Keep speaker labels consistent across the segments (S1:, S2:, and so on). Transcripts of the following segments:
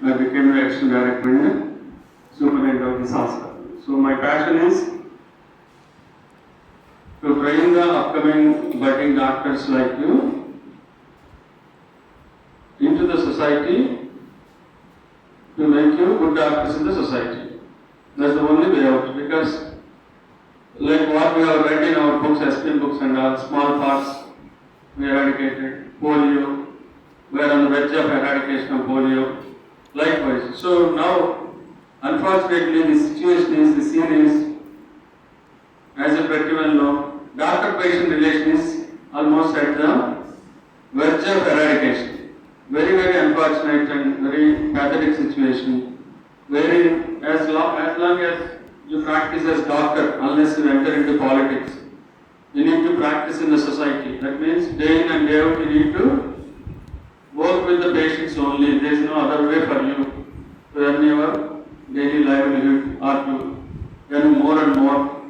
S1: I became the Executive Director and Superintendent of this hospital. So my passion is to train the upcoming budding doctors like you into the society, to make you good doctors in the society. That's the only way out, because like what we have read in our books, SPM books and all, smallpox we eradicated, polio, we are on the verge of eradication of polio, likewise. So now, unfortunately, the situation is, the scene is, as you pretty well know, doctor-patient relation is almost at the verge of eradication. Very, very unfortunate and very pathetic situation, wherein as long as you practice as doctor, unless you enter into politics, you need to practice in the society. That means day in and day out you need to work with the patients only. There is no other way for you to earn your daily livelihood or to earn more and more.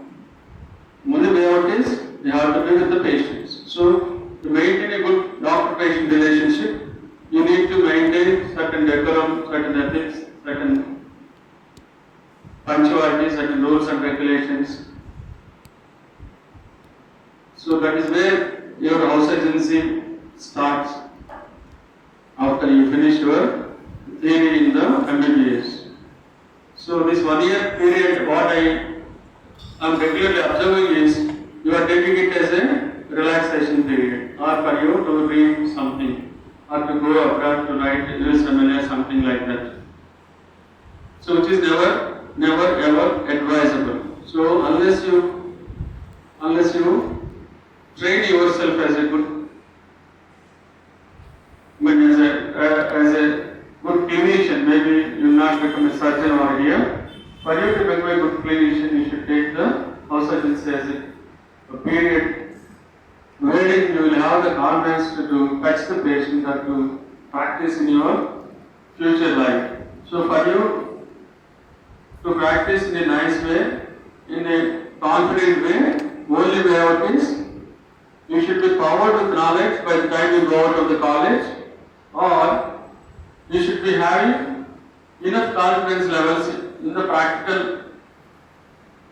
S1: Only way out is you have to be with the patients. So to maintain a good doctor-patient relationship, you need to maintain certain decorum, certain ethics, certain punctuality, certain rules and regulations. So that is where your house agency starts after you finish your theory in the MBBS. So this 1 year period, what I am regularly observing is you are taking it as a relaxation period, or for you to read something, or to go abroad to write USMLA, something like that. So which is never ever advisable. So unless you train yourself as a good, as a good clinician, maybe you will not become a surgeon over here. For you to become a good clinician, you should take the house agency as a period wherein you will have the confidence to touch the patient or to practice in your future life. So for you to practice in a nice way, in a confident way, only way out is you should be powered with knowledge by the time you go out of the college, or you should be having enough confidence levels in the practical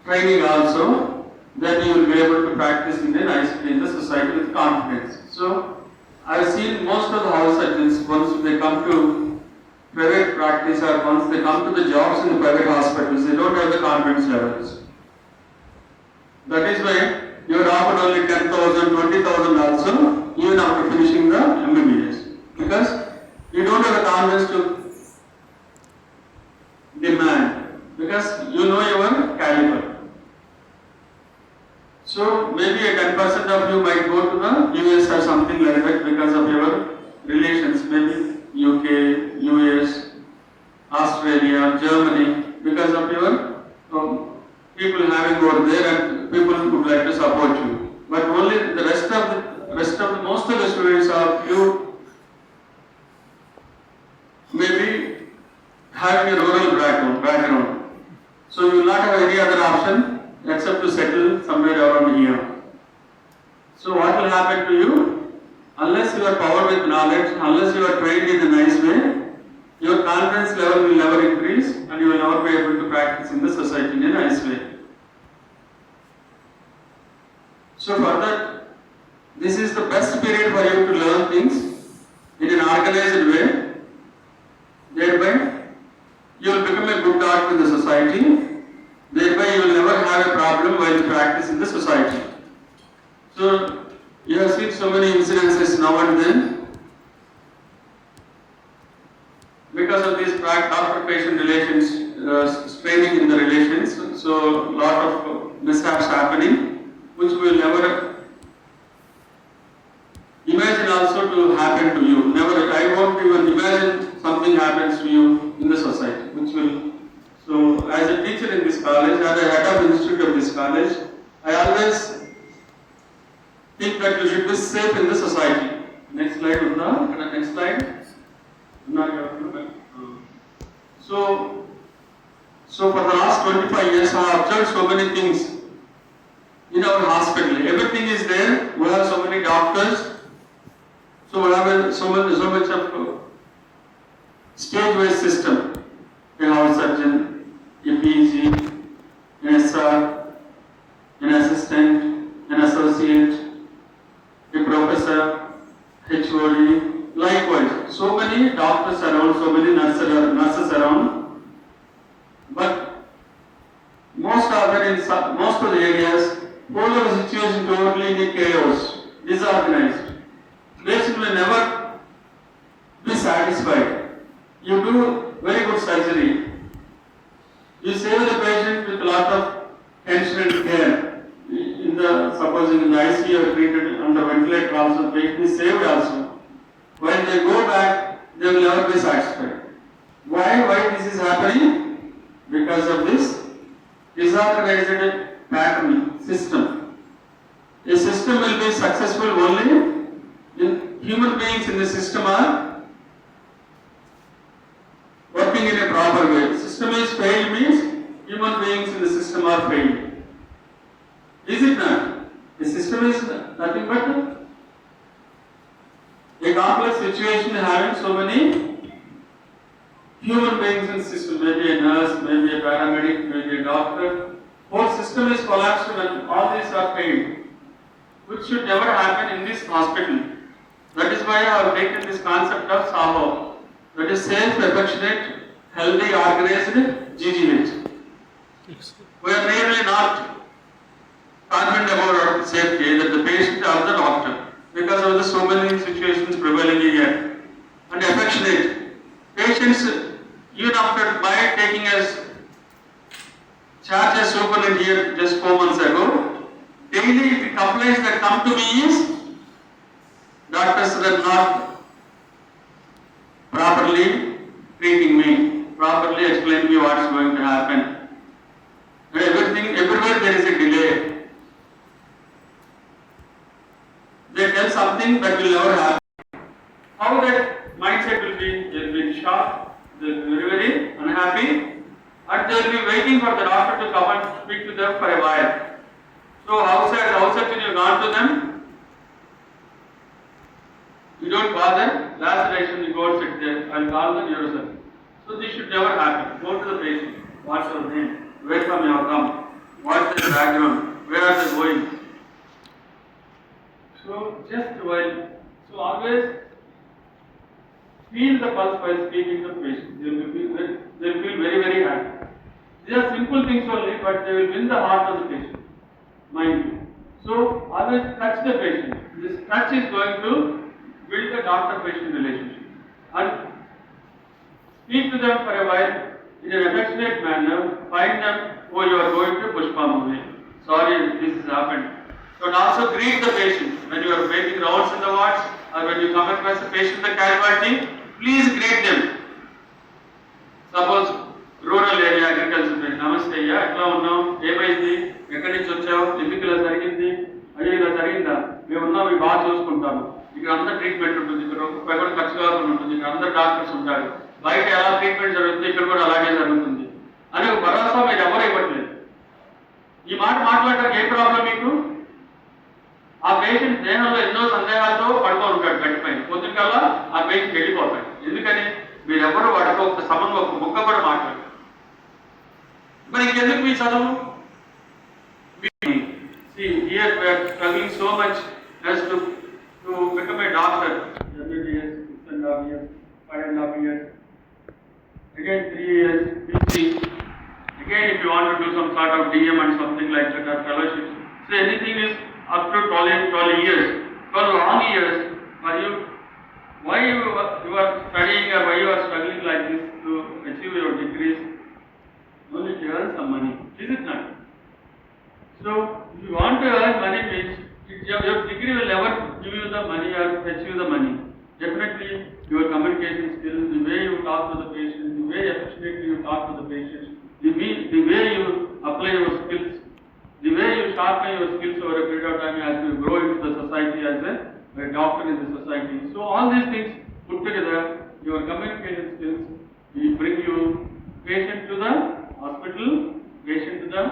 S1: training also, that you will be able to practice in a nice way in the society with confidence. So I have seen most of the house surgeons, once they come to private practice or once they come to the jobs in the private hospitals, they don't have the confidence levels. That is why you are offered only 10,000, 20,000 also, even after finishing the MBBS. Because you don't have the confidence to demand, because you know your caliber. So maybe a 10% of you might go to the US or something like that because of your relations, maybe UK, US, Australia, Germany, because of your people having over there and people who would like to support you. But only the most of the students are you maybe having a rural background. So you will not have any other option except to settle somewhere around here. So what will happen to you? Unless you are powered with knowledge, unless you are trained in a nice way, your confidence level will never increase and you will never be able to practice in the society in a nice way. So for that, this is the best period for you to learn things in an organized way. Thereby, you will become a good doctor in the society. Thereby, you will never have a problem while you practice in the society. So, you have seen so many incidences now and then. Because of these doctor-patient relations, straining in the relations, so a lot of mishaps happening, which we will never imagine also to happen to you. Never, I won't even imagine something happens to you in the society, which will. So, as a teacher in this college, as a head of institute of this college, I always think that you should be safe in the society. Next slide, Unda. Next slide. So for the last 25 years, I have observed so many things in our hospital. Everything is there. We have so many doctors. So we have so much of stage-wise system. A house surgeon, a PG, an SR, an assistant, an associate, a professor, HOD, likewise. So many doctors around, so many nurses around, but most of the areas, whole of the situation totally in chaos, disorganized. Patient will never be satisfied. You do very good surgery. You save the patient with a lot of tension and care. Supposing in the ICU or treated under ventilator also, the patient is saved also. When they go back, they will never be satisfied. Why this is happening? Because of this disorganized pattern system. A system will be successful only in human beings in the system are working in a proper way. System is failed means human beings in the system are failed. Is it not? The system is nothing but a complex situation having so many human beings in the system, maybe a nurse, maybe a paramedic, maybe a doctor. Whole system is collapsed when all these are failed, which should never happen in this hospital. That is why I have taken this concept of SAHO, that is safe, affectionate, healthy, organized GGH. We are really not confident about our safety, that the patient or the doctor, because of the so many situations prevailing here. And affectionate. Patients, even after my taking as charge as superintendent here just 4 months ago, daily the complaints that come to me is doctors are not properly treating me, properly explaining me what is going to happen. And everywhere there is a delay. They tell something that will never happen. How that mindset will be? They will be in shock, they will be very unhappy, and they will be waiting for the doctor to come and speak to them for a while. So how certain you gone to them? You don't bother, last session you go and sit there, I'll call the neurosurgeon. So this should never happen. Go to the patient, what's your name, where from you have come, what's the background, where are they going? So always feel the pulse while speaking to the patient. They will feel very, very happy. These are simple things only, but they will win the heart of the patient, mind you. So always touch the patient. This touch is going to build the doctor-patient relationship. And speak to them for a while in an affectionate manner. Find them, oh, you are going to Pushpa movie. Sorry, this has happened. So and also greet the patient. When you are making rounds in the wards or when you come across a patient in the casualty, please greet them. Suppose rural area agriculture patient, Namaste, ఎట్లా ఉన్నావు, ఏమైంది, ఎక్కడి నుంచి వచ్చావు, ఎందుకు ఇలా జరిగింది, అయ్యో ఇలా జరిగిందా, మేము ఉన్నాం, ఇవి బాగా చూసుకుంటాము, ఇక్కడ అంతా ట్రీట్మెంట్ ఉంటుంది, ఇక్కడ రూపాయి కూడా ఖర్చు కాకుండా ఉంటుంది, ఇక్కడ అందరు డాక్టర్స్ ఉంటారు, బయట ఎలా ట్రీట్మెంట్ జరుగుతుంది ఇక్కడ కూడా అలాగే జరుగుతుంది అని ఒక భరోసా మీరు ఎవరు ఇవ్వట్లేదు. ఈ మాట మాట్లాడడానికి ఏ ప్రాబ్లం మీకు? ఆ పేషెంట్ దేహంలో ఎన్నో సందేహాలతో పడుతూ ఉంటాడు గట్టిపైన, పొద్దుకల్లా ఆ పేషెంట్ వెళ్ళిపోతాడు. ఎందుకని మీరెవరు వాడికి ఒక సంబంధం ఒక ముక్క కూడా మాట్లాడారు. మరి ఇంకెందుకు మీ చదువు? See, here we are struggling so much as to become a doctor. MBBS, 6.5 years, 5.5 years, again 3 years, PhD. Again, if you want to do some sort of DM and something like that, or fellowship. So anything is up to 12 years, 12 long years for you. Why you are studying or why you are struggling like this to achieve your degrees? Only to earn some money, is it not? So, if you want to earn money means your degree will never give you the money or fetch you the money. Definitely, your communication skills, the way you talk to the patient, the way affectionately you talk to the patient, the way you apply your skills, the way you sharpen your skills over a period of time as you grow into the society as a doctor in the society. So all these things put together, your communication skills will bring you patient to the hospital, patient to the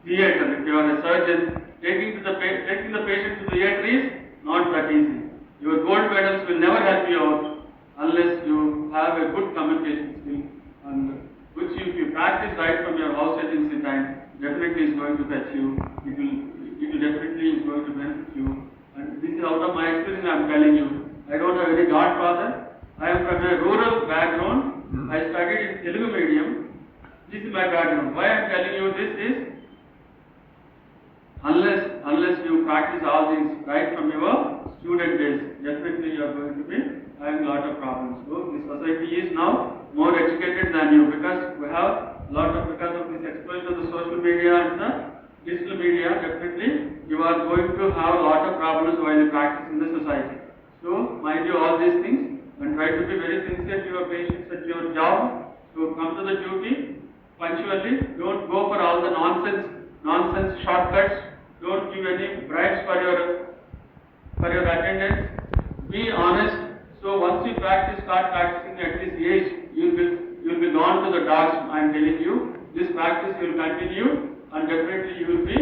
S1: theatre. If you are a surgeon, taking the patient to the theatre is not that easy. Your gold medals will never help you out unless you have a good communication. definitely is going to fetch you. It will definitely is going to benefit you. And this is out of my experience I am telling you. I don't have any godfather. I am from a rural background. I studied in Telugu medium. This is my background. Why I am telling you this is, unless you practice all things right from your student days, definitely you are going to be having a lot of problems. So the society is now more educated than you, because we have because of this explosion of the social media and the digital media. Definitely you are going to have a lot of problems while you practice in the society. So mind you all these things and try to be very sincere to your patients at your job. So come to the duty punctually. Don't go for all the nonsense shortcuts. Don't give any bribes for your attendance. Be honest. So once you start practicing at this age, you will be gone to the dogs. I am telling you, this practice will continue, and definitely you will be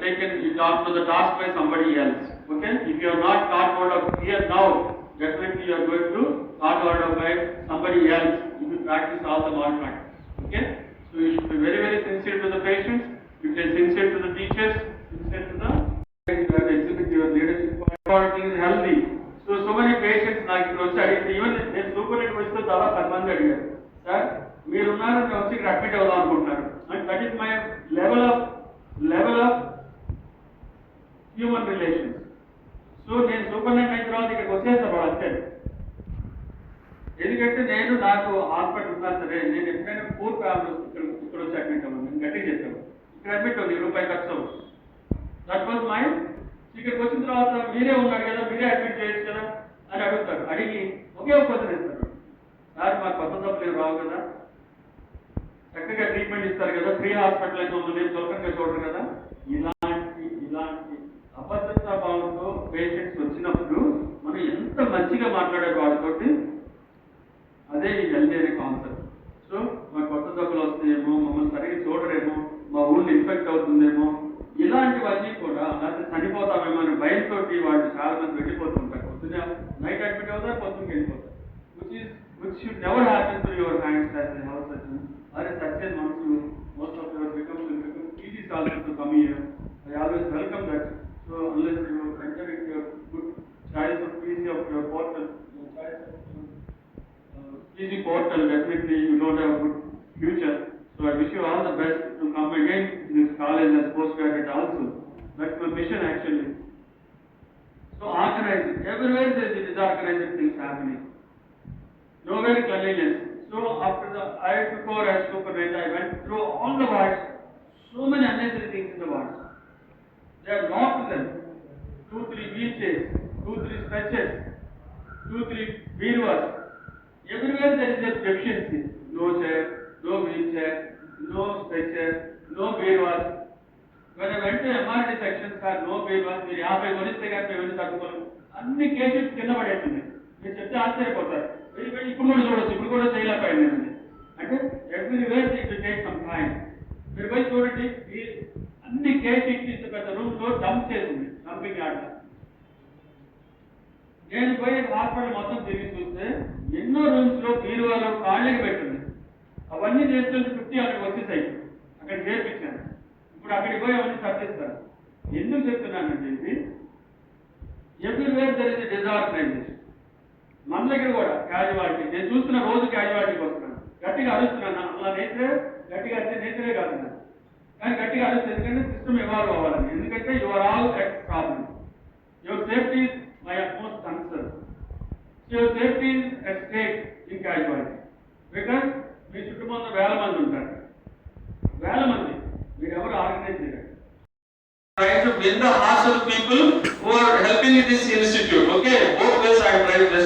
S1: taken to the task by somebody else. Okay? If you are not taught hold of here now, definitely you are going to taught hold of by somebody else if you practice all the malpractice. Okay? So you should be very, very sincere to the patients. You can sincere to the teachers, sincere to the exhibit your leadership. Everything is healthy. So many patients like even నేను superintendent వస్తే దాదాపు 10 మంది అడిగారు, sir మీరున్నారు మేము వచ్చి admit అవుదాం అనుకుంటున్నారు. And that is my level of human relations. So నేను సూపరింటెండెంట్ అయిన తర్వాత ఇక్కడికి వచ్చేస్తాను అంతే. ఎందుకంటే నాకు హాస్పిటల్ ఉన్నా సరే, నేను ఎప్పుడైనా పూర్ ఫ్యామిలీ ఇక్కడ వచ్చి అడ్మిట్ అవ్వను. నేను గట్టిగా చెప్తాను, ఇక్కడ అడ్మిట్ అవ్వదు, రూపాయి ఖర్చు అవ్వదు. That was my. ఇక్కడికి వచ్చిన తర్వాత మీరే ఉన్నారు కదా, మీరే అడ్మిట్ చేయొచ్చు కదా అని అడుగుతారు. అడిగి ఒకే ఒక క్వశ్చన్ ఇస్తారు, సార్ మా కొత్త సభ్యులు రావు కదా, చక్కగా ట్రీట్మెంట్ ఇస్తారు కదా, ఫ్రీ హాస్పిటల్ అయితే ఉంది, సులభంగా చూడరు కదా. ఇలాంటి అభద్రతా భావంతో పేషెంట్స్ వచ్చినప్పుడు మనం ఎంత మంచిగా మాట్లాడారు వాళ్ళతోటి, అదే ఈ హెల్తీ అనే కాన్సెప్ట్. సో మా కొత్త జబ్బులు వస్తాయేమో, మమ్మల్ని సరిగ్గా చూడరేమో, మా ఊళ్ళో ఇన్ఫెక్ట్ అవుతుందేమో, ఇలాంటివన్నీ కూడా లేకపోతే చనిపోతామేమో అని భయంతో వాళ్ళు చాలా మంది వెళ్ళిపోతుంటారు. పొద్దున్న నైట్ అడ్మిట్ అవుతారు, పొద్దున్నకి వెళ్ళిపోతారు. which should never happen through your hands as a house surgeon or a surgeon. Most of your victims will become easy also to come here. I always welcome that. So unless you enter into your good choice of PC of your portal, PC portal, definitely you don't have a good future. So I wish you all the best to come again to this college as postgraduate also. That's my mission actually. So organizing. Everywhere there is disorganized things happening. Nowhere cleanliness. So after I took over as superintendent, I went through all the wards. So many unnecessary things in the wards. They have locked them. 2-3 wheelchairs, 2-3 stretchers, 2-3 beerwas. Everywhere there is a deficiency. No chair, no wheelchair, no stretcher, no beerwas. When I went to MRT sections, sir, no beerwas. మీరు 50 కొనిస్తే కానీ మేము తట్టుకోలేము. అన్ని cases కింద పడేస్తున్నాయి. మీరు చెప్తే ఆశ్చర్యపోతారు. ఇప్పుడు కూడా చూడొచ్చు, ఇప్పుడు కూడా చేయలేకపోయింది. అంటే everywhere it will take some time. మీరు పోయి చూడండి, అన్ని కేసెస్ పెద్ద రూమ్ లో డంప్ చేసింది, డంపింగ్ యార్డ్. నేను పోయి హాస్పిటల్ మొత్తం తిరిగి చూస్తే ఎన్నో రూమ్స్ లో బీరువాలో ఖాళీగా పెట్టింది. అవన్నీ చేసుకొని 50 అక్కడికి వచ్చేసాయి. అక్కడ చేర్పించాను. ఇప్పుడు అక్కడికి పోయి అవన్నీ సర్దిస్తారు. ఎందుకు చెప్తున్నానంటే ఇది ఎవ్రీవేర్ దర్ ఇస్ డిజార్గనైజేషన్. మన దగ్గర కూడా క్యాజువాలిటీ. నేను చూస్తున్న రోజు క్యాజువాలిటీకి వస్తున్నాను, గట్టిగా అరుస్తున్నాను. అలా నేచరే గట్టిగా వచ్చే నేచరే కాదు, కానీ గట్టిగా అరుస్తుంది. ఎందుకంటే సిస్టమ్ ఇవాల్వ్ అవ్వాలని. ఎందుకంటే you are all at problem. Your safety is my utmost concern. So your safety is at stake in casualty. Because మీ చుట్టుపక్కల వేల మంది ఉంటారు, వేల మంది. మీరు ఎవరు ఆర్గనైజ్ చేయాలి. Trying to win the hearts of people who are helping in this institute. Okay, both ways I am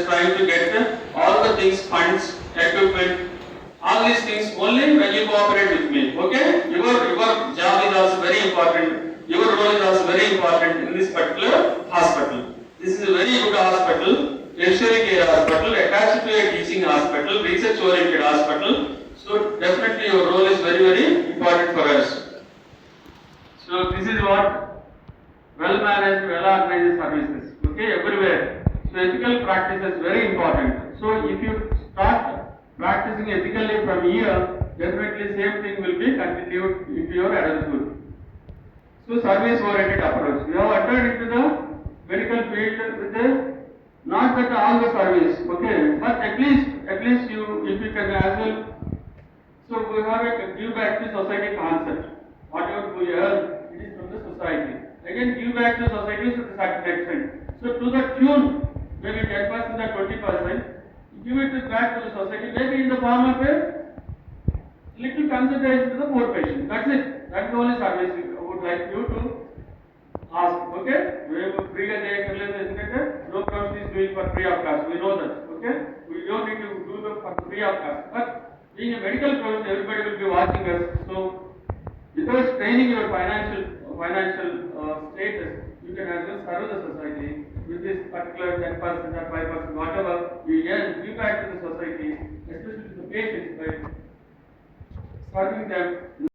S1: trying to get all the things, funds, equipment, all these things only when you cooperate with me. Okay, your job is also very important. Your role is also very important in this particular hospital. This is a very good hospital, tertiary care hospital, attached to a teaching hospital, research oriented hospital. So definitely your role is very, very important for us. So this is what well managed, well organized services. Okay, everywhere. So ethical practice is very important. So if you start practicing ethically from here, definitely same thing will be continued into your adulthood. So service-oriented approach. You have entered into the medical field with a not that all the service, okay, but at least you if you can as well. So we have a give back to society concept. Whatever we earn, it is from the society. Again, give back to society to a certain extent. So to the tune, maybe 10% or 20%, give it back to the society, maybe in the form of a little consideration to the poor patient. That's it. That's the only service I would like you to ask. Okay? We have free no person is doing for free of cost. We know that. Okay? We don't need to do the for free of cost. But being a medical profession, everybody will be watching us. So without straining your financial status, you can as well serve the society with this particular 10% or 5%, whatever you earn, give back to the society, especially to the patients by serving them.